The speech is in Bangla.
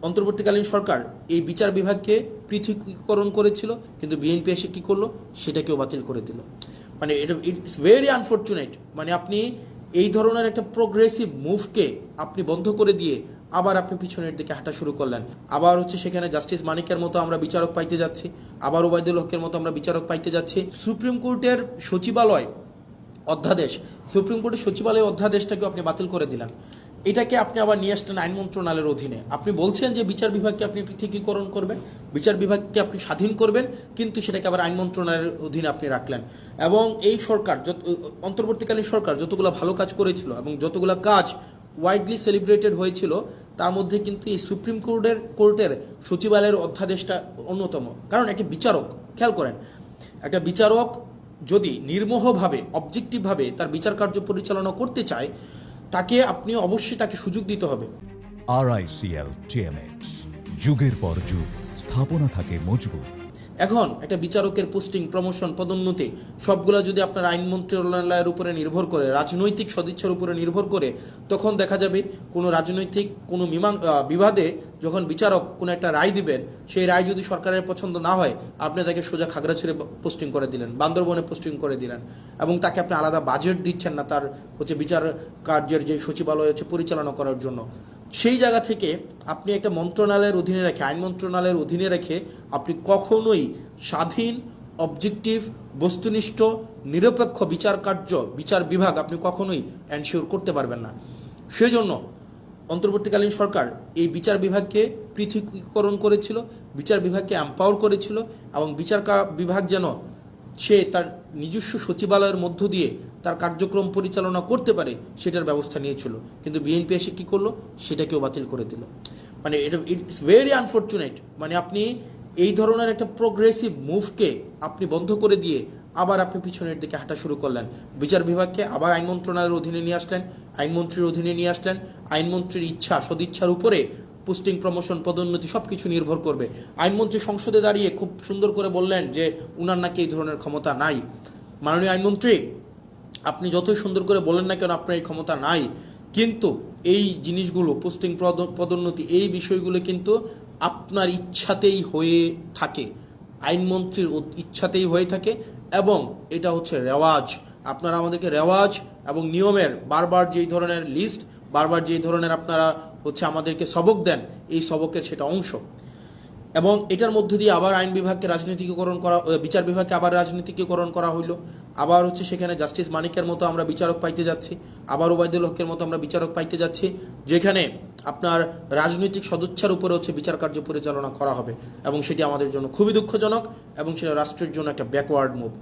অন্তর্বর্তীকালীন সরকার এই বিচার বিভাগকে পৃথকীকরণ করেছিল, কিন্তু বিএনপি এসে কী করলো, সেটাকেও বাতিল করে দিল। মানে এটা ইটস ভেরি আনফর্চুনেট। মানে আপনি এই ধরনের একটা প্রোগ্রেসিভ মুভকে আপনি বন্ধ করে দিয়ে আবার আপনি পিছনের দিকে হাঁটা শুরু করলেন। আবার সেখানে জাস্টিস মানিকের মতো আমরা বিচারক পাইতে যাচ্ছি, আবার ওবায়দুল হকের মতো আমরা বিচারক পাইতে যাচ্ছি। সুপ্রিম কোর্টের সচিবালয় অধ্যাদেশ, সুপ্রিম কোর্টের সচিবালয় অধ্যাদেশটাকেও আপনি বাতিল করে দিলেন। এটাকে আপনি আবার নিয়ে আসলেন আইন মন্ত্রণালয়ের অধীনে। আপনি বলছেন যে বিচার বিভাগকে আপনি পৃথকীকরণ করবেন, বিচার বিভাগকে আপনি স্বাধীন করবেন, কিন্তু সেটাকে আবার আইন মন্ত্রণালয়ের অধীনে আপনি রাখলেন। এবং এই সরকার অন্তর্বর্তীকালীন সরকার যতগুলো ভালো কাজ করেছিল এবং যতগুলো কাজ ওয়াইডলি সেলিব্রেটেড হয়েছিল, তার মধ্যে কিন্তু এই সুপ্রিম কোর্টের সচিবালয়ের অধ্যাদেশটা অন্যতম। কারণ একটি বিচারক, খেয়াল করেন, একটা বিচারক যদি নির্মোহভাবে অবজেক্টিভভাবে তার বিচার কার্য পরিচালনা করতে চায়, তাকে আপনি অবশ্যই তাকে সুযোগ দিতে হবে। RICL TMX, যুগের পর যুগ স্থাপনা থাকে মজবুত। এখন একটা বিচারকের পোস্টিং, প্রমোশন, পদোন্নতি সবগুলো যদি আপনার আইন মন্ত্রণালয়ের উপরে নির্ভর করে, রাজনৈতিক সদিচ্ছার উপরে নির্ভর করে, তখন দেখা যাবে কোনো রাজনৈতিক কোনো বিবাদে যখন বিচারক কোনো একটা রায় দিবেন, সেই রায় যদি সরকারের পছন্দ না হয়, আপনি তাকে সোজা খাগড়াছড়ি পোস্টিং করে দিলেন, বান্দরবনে পোস্টিং করে দিলেন, এবং তাকে আপনি আলাদা বাজেট দিচ্ছেন না তার বিচার কার্যের যে সচিবালয় পরিচালনা করার জন্য। সেই জায়গা থেকে আপনি একটা মন্ত্রণালয়ের অধীনে রেখে, আইন মন্ত্রণালয়ের অধীনে রেখে আপনি কখনোই স্বাধীন, অবজেক্টিভ, বস্তুনিষ্ঠ, নিরপেক্ষ বিচার বিভাগ আপনি কখনোই এনশিওর করতে পারবেন না। সেই জন্য অন্তর্বর্তীকালীন সরকার এই বিচার বিভাগকে পৃথকীকরণ করেছিল, বিচার বিভাগকে এম্পাওয়ার করেছিল, এবং বিচার বিভাগ যেন সে তার নিজস্ব সচিবালয়ের মধ্য দিয়ে তার কার্যক্রম পরিচালনা করতে পারে সেটার ব্যবস্থা নিয়েছিল। কিন্তু বিএনপি এসে কী করলো, সেটাকেও বাতিল করে দিল। মানে এটা ইটস ভেরি আনফর্চুনেট। মানে আপনি এই ধরনের একটা প্রোগ্রেসিভ মুভকে আপনি বন্ধ করে দিয়ে আবার আপনি পিছনের দিকে হাঁটা শুরু করলেন। বিচার বিভাগকে আবার আইন মন্ত্রণালয়ের অধীনে নিয়ে আসলেন, আইনমন্ত্রীর অধীনে নিয়ে আসলেন। আইনমন্ত্রীর ইচ্ছা, সদিচ্ছার উপরে পোস্টিং, প্রমোশন, পদোন্নতি সব কিছু নির্ভর করবে। আইনমন্ত্রী সংসদে দাঁড়িয়ে খুব সুন্দর করে বললেন যে উনার নাকি এই ধরনের ক্ষমতা নাই। মাননীয় আইনমন্ত্রী, আপনি যতই সুন্দর করে বলেন না কেন আপনার এই ক্ষমতা নাই, কিন্তু এই জিনিসগুলো, পোস্টিং, পদোন্নতি, এই বিষয়গুলো কিন্তু আপনার ইচ্ছাতেই হয়ে থাকে, আইনমন্ত্রীর ইচ্ছাতেই হয়ে থাকে। এবং এটা রেওয়াজ। আপনারা আমাদেরকে রেওয়াজ এবং নিয়মের বারবার যেই ধরনের লিস্ট, বারবার যেই ধরনের আপনারা আমাদেরকে সবক দেন, এই সবকের সেটা অংশ। এবং এটার মধ্য দিয়ে আবার আইন বিভাগকে রাজনীতিকীকরণ করা, বিচার বিভাগকে আবার রাজনীতিকীকরণ করা হইলো। আবার সেখানে জাস্টিস মানিকের মতো আমরা বিচারক পাইতে যাচ্ছি, আবার ওবায়দুল হকের মতো আমরা বিচারক পাইতে যাচ্ছি, যেখানে আপনার রাজনৈতিক সদিচ্ছার উপরে বিচার কার্য পরিচালনা করা হবে। এবং সেটি আমাদের জন্য খুবই দুঃখজনক, এবং সেটা রাষ্ট্রের জন্য একটা ব্যাকওয়ার্ড মুভ।